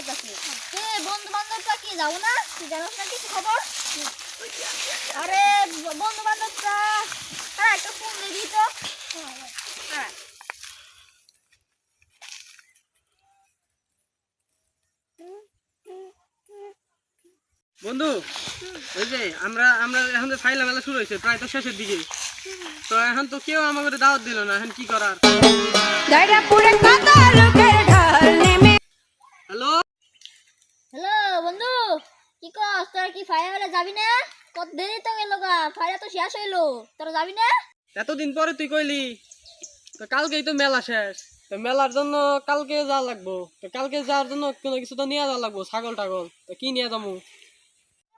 গেছে। বন্ধু বান্ধবরা কি যাও না? তুই জানোস না কিছু খবর? আরে বন্ধু বান্ধবরা একটা ফোন দিবি তো। হ্যাঁ বন্ধু, ওই যে আমরা আমরা এখন তো ফাইলা মেলা শুরু হয়েছে, প্রায় তো শেষের দিকে। তো এখন তো কেউ আমাকে দাওয়াত দিল না, এখন কি করার? হ্যালো হ্যালো বন্ধু, কি কস? তোরা কি ফাইনালে যাবি না? কত দেরি তো গেল গা, ফাইনাল তো শেষ হইলো, তোরা যাবি না? এতদিন পরে তুই কইলি, তো কালকেই তো মেলা শেষ। তো মেলার জন্য কালকে যাওয়া লাগবো। তো কালকে যাওয়ার জন্য কোনো কিছু তো নিয়ে যাওয়া লাগবো, ছাগল টাগল। তো কি নিয়ে যাবো?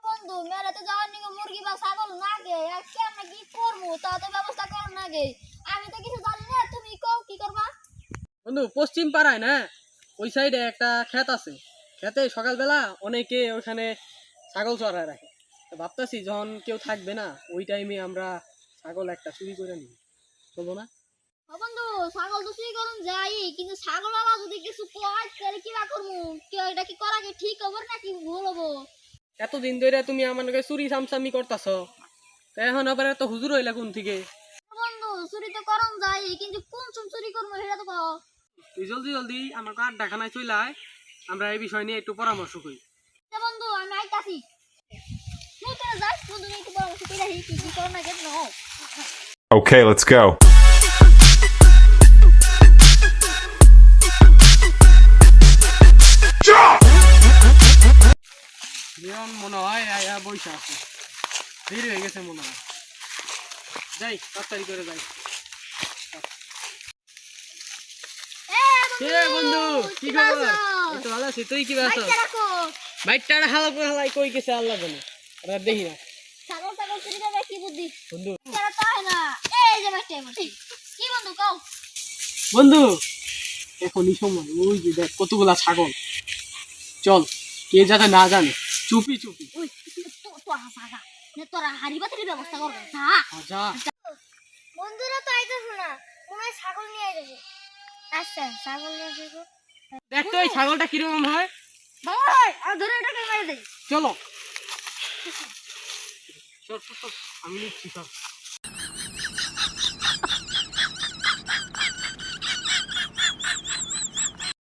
বন্ধু মেলাতে যাওয়ার নিগে মুরগি বা ছাগল না গে, আজকে আমরা কি করবো তা তো ব্যবস্থা কর না গে। আমি তো কিছু জানি না, তুমি কও কি করবা? বন্ধু, পশ্চিম পাড়ায় না, ওই সাইডে একটা ক্ষেত আছে। ক্ষেতে সকালবেলা অনেকে ওখানে ছাগল চড়ায় রাখে। তো ভাবতেছি যখন কেউ থাকবে না, ওই টাইমে আমরা ছাগল একটা চুরি করে নিই, চলবো না? ও বন্ধু, ছাগল তো চুরি করুন যাই, কিন্তু ছাগল আলা যদি কিছু কয় তাহলে কি করবো? কেউ এটা কি করা কি ঠিক হবে নাকি ভুল হবো? এতদিন ধরে তুমি আমাকে চুরি চামচামি করতেছ, তো এখন আবার এত হুজুর হইলা কোন থেকে? বন্ধু চুরি তো করুন যাই, কিন্তু কোন চুরি করবো সেটা তো কও। তুই জলদি জলদি আমাকে আড্ডাখানায় চলে আয়, আমরা এই বিষয় নিয়ে একটু পরামর্শ করি। বন্ধু আমি আইতাছি, তুই তো যাস বন্ধু, আমি একটু পরামর্শ করে রাখি কি কি করো না কেন। Okay, let's go. জীবন মনে হয় আয়া বৈশা আছে, দেরি হয়ে গেছে মনে হয়। যাই তাড়াতাড়ি করে যাই। বন্ধু, কি খবর? এই তো ভালো আছি, তুই কি আছো? বাইকটা হালাই কই গেছে আল্লাহ জানে, আমরা দেখি না। ছাগল ছাগল চুরি করবে কি বুদ্ধি বন্ধু তারা তো হয় না। এই যে বাইকটা বসে কি বন্ধু কও। বন্ধু, এখনই সময়, ওই যে দেখ কতগুলা ছাগল। চল, কে যাতে না জানে, চুপি চুপি। ওই তোরা ভাগা না, তোরা হাড়ি বাতির ব্যবস্থা করবে না। যা। বন্ধুরা তো আইতেছ না, মনে হয় ছাগল নিয়ে আইতেছে। আচ্ছা ছাগল নিয়ে যাবো, দেখ তো এই ছাগলটা কিরকম হয়। ভালো হয় আর ধরে এটাকে মেরে দেই। চলো, চল চল চল, আমি নিচ্ছি, চল।